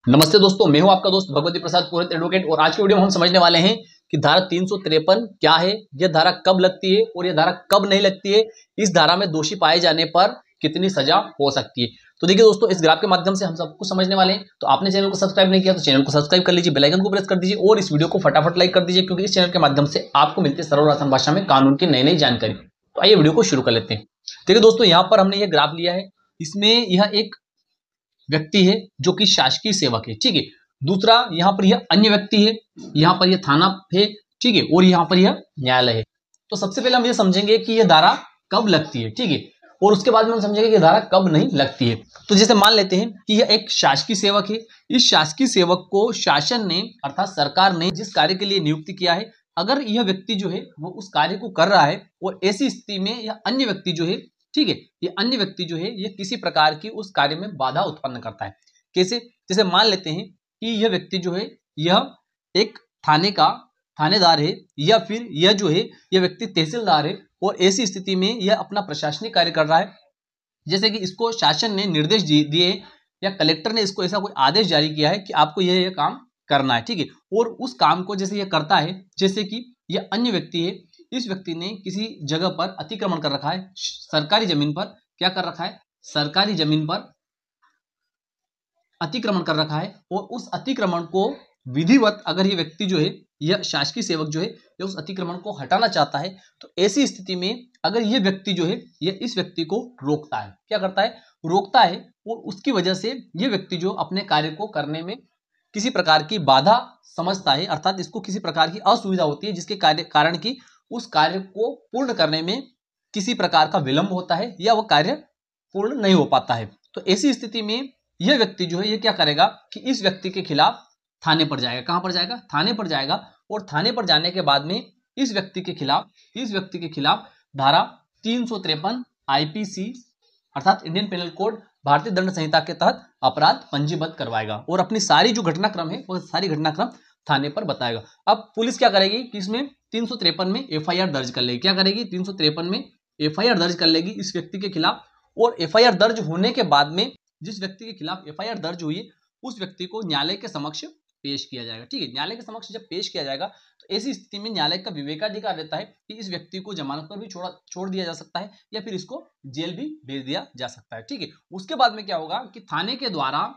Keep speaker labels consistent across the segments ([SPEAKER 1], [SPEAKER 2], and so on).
[SPEAKER 1] नमस्ते दोस्तों, मैं हूं आपका दोस्त भगवती प्रसाद पुरोहित एडवोकेट। और आज के वीडियो में हम समझने वाले हैं कि धारा 353 क्या है, यह धारा कब लगती है और यह धारा कब नहीं लगती है। इस धारा में दोषी पाए जाने पर कितनी सजा हो सकती है। तो देखिए दोस्तों, इस ग्राफ के माध्यम से हम सब कुछ समझने वाले हैं। तो आपने चैनल को सब्सक्राइब नहीं किया तो चैनल को सब्सक्राइब कर लीजिए, बेल आइकन को प्रेस कर दीजिए और इस वीडियो को फटाफट लाइक कर दीजिए, क्योंकि इस चैनल के माध्यम से आपको मिलती है सरल और आसान भाषा में कानून की नई नई जानकारी। तो आइए वीडियो को शुरू कर लेते हैं। देखिए दोस्तों, यहाँ पर हमने यह ग्राफ लिया है। इसमें यह एक व्यक्ति है जो कि शासकीय सेवक है, ठीक है। दूसरा यहाँ पर यह अन्य व्यक्ति है, यहाँ पर यह थाना है, ठीक है, और यहाँ पर यह न्यायालय है। तो सबसे पहले हम ये समझेंगे कि यह धारा कब लगती है, ठीक है, और उसके बाद में हम समझेंगे कि धारा कब नहीं लगती है। तो जैसे मान लेते हैं कि यह एक शासकीय सेवक है। इस शासकीय सेवक को शासन ने अर्थात सरकार ने जिस कार्य के लिए नियुक्त किया है, अगर यह व्यक्ति जो है वो उस कार्य को कर रहा है और ऐसी स्थिति में यह अन्य व्यक्ति जो है, ठीक है, ये अन्य व्यक्ति जो है ये किसी प्रकार की उस कार्य में बाधा उत्पन्न करता है। कैसे? जैसे मान लेते हैं कि यह व्यक्ति जो है यह एक थाने का थानेदार है, या फिर यह जो है यह व्यक्ति तहसीलदार है और ऐसी स्थिति में यह अपना प्रशासनिक कार्य कर रहा है। जैसे कि इसको शासन ने निर्देश दिए या कलेक्टर ने इसको ऐसा कोई आदेश जारी किया है कि आपको यह काम करना है, ठीक है, और उस काम को जैसे यह करता है, जैसे कि यह अन्य व्यक्ति है, इस व्यक्ति ने किसी जगह पर अतिक्रमण कर रखा है, सरकारी जमीन पर क्या कर रखा है, सरकारी जमीन पर अतिक्रमण कर रखा है, और उस अतिक्रमण को विधिवत अगर ये व्यक्ति जो है यह शासकीय सेवक जो है यह उस अतिक्रमण को हटाना चाहता है, तो ऐसी स्थिति में अगर यह व्यक्ति जो है यह इस व्यक्ति को रोकता है, क्या करता है, रोकता है, और उसकी वजह से यह व्यक्ति जो अपने कार्य को करने में किसी प्रकार की बाधा समझता है, अर्थात इसको किसी प्रकार की असुविधा होती है, जिसके कारण की उस कार्य को पूर्ण करने में किसी प्रकार का विलंब होता है या वह कार्य पूर्ण नहीं हो पाता है। तो ऐसी स्थिति में यह व्यक्ति जो है ये क्या करेगा कि इस व्यक्ति के खिलाफ थाने पर जाएगा। कहां पर जाएगा? थाने पर जाएगा। और थाने पर जाने के बाद में इस व्यक्ति के खिलाफ धारा 353 आईपीसी अर्थात इंडियन पेनल कोड भारतीय दंड संहिता के तहत अपराध पंजीबद्ध करवाएगा और अपनी सारी जो घटनाक्रम है वह सारी घटनाक्रम थाने पर बताएगा। अब पुलिस क्या करेगी कि इसमें 353 में एफआईआर दर्ज कर लेगी। क्या करेगी? 353 में एफआईआर दर्ज कर लेगी इस व्यक्ति के खिलाफ। और एफआईआर दर्ज होने के बाद में जिस व्यक्ति के खिलाफ एफआईआर दर्ज हुई है उस व्यक्ति को न्यायालय के समक्ष पेश किया जाएगा, ठीक है। न्यायालय के समक्ष जब पेश किया जाएगा तो ऐसी स्थिति में न्यायालय का विवेकाधिकार रहता है कि इस व्यक्ति को जमानत पर भी छोड़ दिया जा सकता है या फिर इसको जेल भी भेज दिया जा सकता है, ठीक है। उसके बाद में क्या होगा कि थाने के द्वारा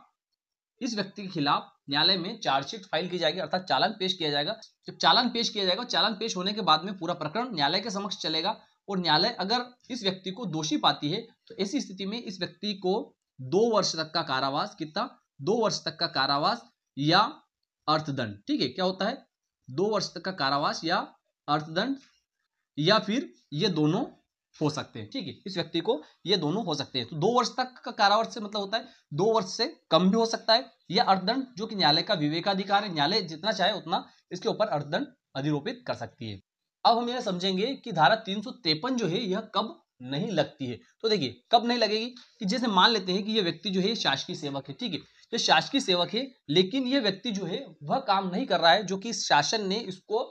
[SPEAKER 1] इस व्यक्ति के खिलाफ न्यायालय में चार्जशीट फाइल की जाएगी, अर्थात चालान पेश किया जाएगा। जब चालान पेश किया जाएगा, चालान पेश होने के बाद में पूरा प्रकरण न्यायालय के समक्ष चलेगा और न्यायालय अगर इस व्यक्ति को दोषी पाती है तो ऐसी स्थिति में इस व्यक्ति को 2 वर्ष तक का कारावास, कितना, 2 वर्ष तक का कारावास या अर्थदंड, ठीक है, क्या होता है, 2 वर्ष तक का कारावास या अर्थदंड, या फिर ये दोनों हो सकते हैं, ठीक है। इस व्यक्ति को ये दोनों हो सकते हैं। तो 2 वर्ष तक का कारावास से मतलब होता है 2 वर्ष से कम भी हो सकता है, या अर्थदंड, जो कि न्यायालय का विवेकाधिकार है, न्यायालय जितना चाहे उतना इसके ऊपर अर्थदंड अधिरोपित कर सकती है। अब हम यह समझेंगे कि धारा 353 जो है यह कब नहीं लगती है। तो देखिए कब नहीं लगेगी कि जैसे मान लेते हैं कि यह व्यक्ति जो है शासकीय सेवक है, ठीक है, ये शासकीय सेवक है, लेकिन यह व्यक्ति जो है वह काम नहीं कर रहा है जो कि शासन ने इसको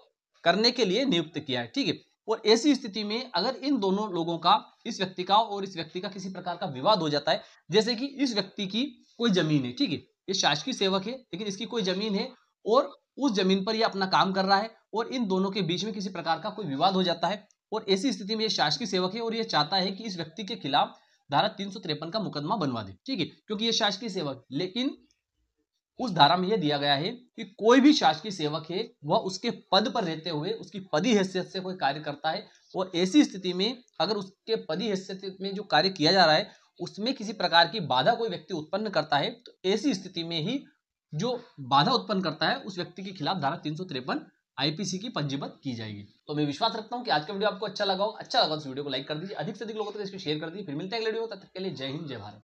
[SPEAKER 1] करने के लिए नियुक्त किया है, ठीक है। और ऐसी स्थिति में अगर इन दोनों लोगों का, इस व्यक्ति का और इस व्यक्ति का किसी प्रकार का विवाद हो जाता है, जैसे कि इस व्यक्ति की कोई जमीन है, ठीक है, ये शासकीय सेवक है लेकिन इसकी कोई जमीन है और उस जमीन पर ये अपना काम कर रहा है और इन दोनों के बीच में किसी प्रकार का कोई विवाद हो जाता है, और ऐसी स्थिति में ये शासकीय सेवक है और ये चाहता है कि इस व्यक्ति के खिलाफ धारा 353 का मुकदमा बनवा दे, ठीक है, क्योंकि ये शासकीय सेवक। लेकिन उस धारा में यह दिया गया है कि कोई भी शासकीय सेवक है वह उसके पद पर रहते हुए उसकी पदी हैसियत से कोई कार्य करता है, और ऐसी स्थिति में अगर उसके पदी हैसियत में जो कार्य किया जा रहा है उसमें किसी प्रकार की बाधा कोई व्यक्ति उत्पन्न करता है, तो ऐसी स्थिति में ही जो बाधा उत्पन्न करता है उस व्यक्ति के खिलाफ धारा 353 आईपीसी की पंजीबद्ध की जाएगी। तो मैं विश्वास रखता हूं कि आज का वीडियो आपको अच्छा लगा होगा। अच्छा लगा तो वीडियो को लाइक कर दीजिए, अधिक से अधिक लोगों तक इसको शेयर कर दीजिए। फिर मिलते हैं अगले वीडियो में, तब तक के लिए जय हिंद, जय भारत।